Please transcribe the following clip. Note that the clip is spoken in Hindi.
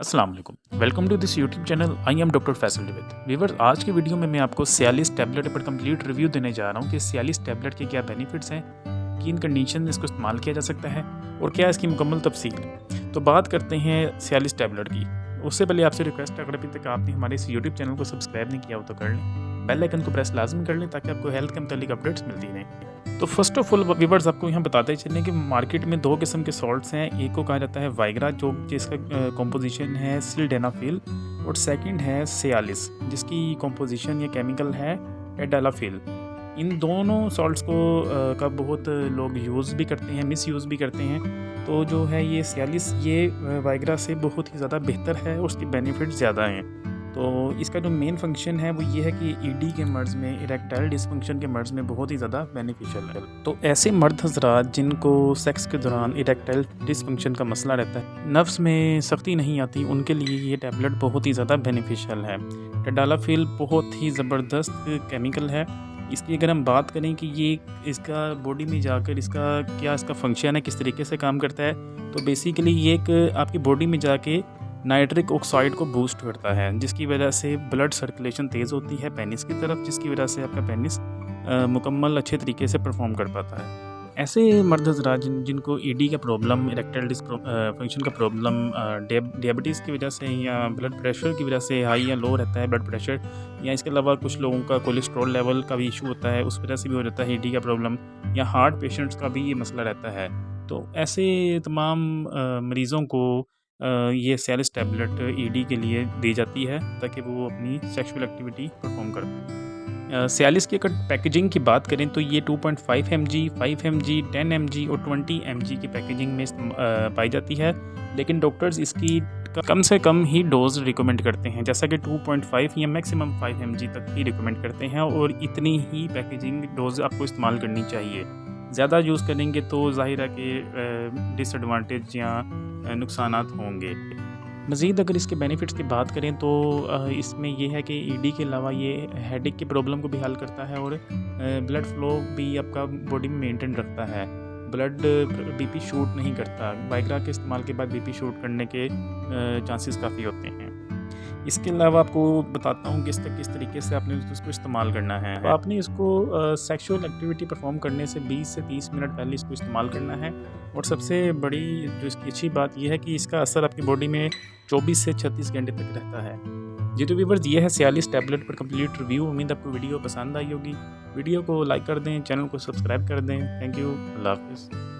अस्सलाम वालेकुम, welcome to this YouTube channel. I am doctor Faisal डिविद। व्यूअर्स, आज की वीडियो में मैं आपको सियालिस टैबलेट पर कंप्लीट रिव्यू देने जा रहा हूँ कि सियालिस टैबलेट के क्या बेनिफिट्स हैं, किन कंडीशन में इसको इस्तेमाल किया जा सकता है और क्या इसकी मुकम्मल तफसील है। तो बात करते हैं सियालिस टैबलेट की। उससे पहले आपसे रिक्वेस्ट है, अगर अभी तक आपने हमारे इस यूट्यूब चैनल को सब्सक्राइब नहीं किया हो तो कर लें, बेल आइकन को प्रेस लाजमी कर लें ताकि आपको हेल्थ के मुतालिक अपडेट्स मिलती रहें। तो फर्स्ट ऑफ ऑल व्यूअर्स, आपको यहाँ बताते चलें कि मार्केट में दो किस्म के सॉल्ट्स हैं। एक को कहा जाता है वाइग्रा, जो जिसका कंपोजिशन है सिल्डेनाफिल, और सेकंड है सियालिस, जिसकी कंपोजिशन या केमिकल है एडालाफिल। इन दोनों सॉल्ट्स को का बहुत लोग यूज़ भी करते हैं, मिस यूज़ भी करते हैं। तो जो है ये सियालिस, ये वाइग्रा से बहुत ही ज़्यादा बेहतर है और उसके बेनिफिट्स ज़्यादा हैं। तो इसका जो मेन फंक्शन है वो ये है कि ईडी के मर्ज़ में, इरेक्टाइल डिसफंक्शन के मर्ज़ में बहुत ही ज़्यादा बेनिफिशियल है। तो ऐसे मर्द हज़रात जिनको सेक्स के दौरान इरेक्टाइल डिसफंक्शन का मसला रहता है, नफ्स में सख्ती नहीं आती, उनके लिए ये टैबलेट बहुत ही ज़्यादा बेनिफिशियल है। टेडालाफिल बहुत ही ज़बरदस्त केमिकल है। इसकी अगर हम बात करें कि ये इसका बॉडी में जाकर इसका फंक्शन है, किस तरीके से काम करता है, तो बेसिकली ये एक आपकी बॉडी में जाके नाइट्रिक ऑक्साइड को बूस्ट करता है, जिसकी वजह से ब्लड सर्कुलेशन तेज़ होती है पेनिस की तरफ, जिसकी वजह से आपका पेनिस मुकम्मल अच्छे तरीके से परफॉर्म कर पाता है। ऐसे मर्द हज़रात जिनको ईडी का प्रॉब्लम, इरेक्टाइल फंक्शन का प्रॉब्लम, डायबिटीज़ की वजह से या ब्लड प्रेशर की वजह से हाई या लो रहता है ब्लड प्रेशर, या इसके अलावा कुछ लोगों का कोलेस्ट्रॉल लेवल का भी इशू होता है, उस वजह से भी हो जाता है ईडी का प्रॉब्लम, या हार्ट पेशेंट्स का भी ये मसला रहता है। तो ऐसे तमाम मरीज़ों को ये सियालिस टैबलेट ईडी के लिए दी जाती है ताकि वो अपनी सेक्सुअल एक्टिविटी परफॉर्म कर पाएँ। सियालिस की अगर पैकेजिंग की बात करें तो ये 2.5 mg, 5 mg, 10 mg और 20 mg की पैकेजिंग में पाई जाती है, लेकिन डॉक्टर्स इसकी कम से कम ही डोज रिकमेंड करते हैं, जैसा कि 2.5 या मैक्सिमम 5 mg तक ही रिकमेंड करते हैं, और इतनी ही पैकेजिंग डोज आपको इस्तेमाल करनी चाहिए। ज़्यादा यूज़ करेंगे तो ज़ाहिर है कि डिसएडवांटेज या नुकसानात होंगे। मज़ीद अगर इसके बेनिफिट्स की बात करें तो इसमें ये है कि ईडी के अलावा ये हेडेक की प्रॉब्लम को भी हल करता है, और ब्लड फ्लो भी आपका बॉडी में मेंटेन रखता है। ब्लड बीपी शूट नहीं करता। वाइग्रा के इस्तेमाल के बाद बीपी शूट करने के चांसेस काफ़ी होते हैं। इसके अलावा आपको बताता हूँ कि इसका किस तरीके से आपने इसको इस्तेमाल करना है। तो आपने इसको सेक्सुअल एक्टिविटी परफॉर्म करने से 20 से 30 मिनट पहले इसको इस्तेमाल करना है, और सबसे बड़ी जो इसकी अच्छी बात यह है कि इसका असर आपकी बॉडी में 24 से 36 घंटे तक रहता है। जी तो व्यूअर्स, ये है सियालिस टैबलेट पर कंप्लीट रिव्यू। उम्मीद आपको वीडियो पसंद आई होगी। वीडियो को लाइक कर दें, चैनल को सब्सक्राइब कर दें। थैंक यू, अल्लाह हाफ़िज़।